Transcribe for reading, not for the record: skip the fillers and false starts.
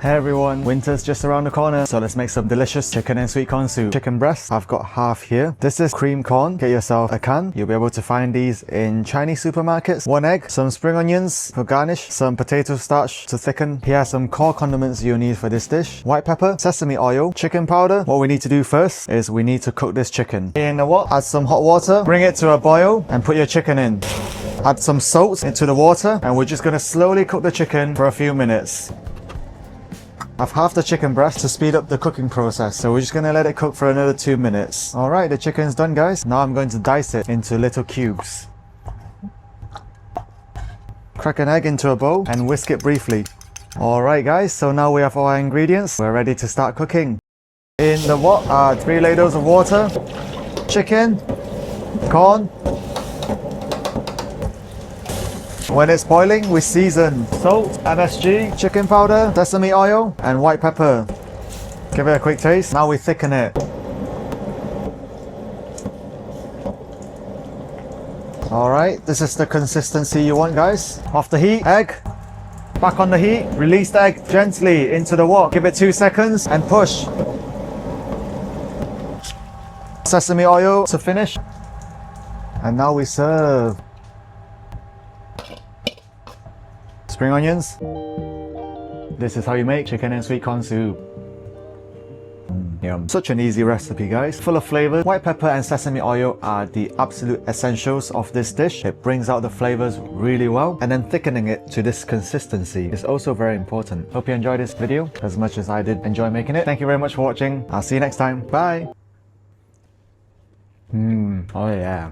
Hey everyone, winter's just around the corner, so let's make some delicious chicken and sweet corn soup. Chicken breast, I've got half here. This is cream corn. Get yourself a can. You'll be able to find these in Chinese supermarkets. 1 egg, some spring onions for garnish, some potato starch to thicken. Here are some core condiments you'll need for this dish. White pepper, sesame oil, chicken powder. What we need to do first is we need to cook this chicken. In the wok, add some hot water, bring it to a boil and put your chicken in. Add some salt into the water and we're just going to slowly cook the chicken for a few minutes. I've halved the chicken breast to speed up the cooking process, so we're just going to let it cook for another 2 minutes. Alright, the chicken's done guys. Now I'm going to dice it into little cubes. Crack an egg into a bowl and whisk it briefly. Alright guys, so now we have all our ingredients. We're ready to start cooking. In the wok are 3 ladles of water, chicken, corn. When it's boiling, we season salt, MSG, chicken powder, sesame oil, and white pepper. Give it a quick taste. Now we thicken it. Alright, this is the consistency you want guys. Off the heat, egg. Back on the heat, release the egg gently into the wok. Give it 2 seconds and push. Sesame oil to finish. And now we serve. Spring onions. This is how you make chicken and sweet corn soup. Yum. Such an easy recipe guys, full of flavors. White pepper and sesame oil are the absolute essentials of this dish. It brings out the flavors really well, and then thickening it to this consistency is also very important. Hope you enjoyed this video as much as I did enjoy making it. Thank you very much for watching. I'll see you next time. Bye. Oh yeah.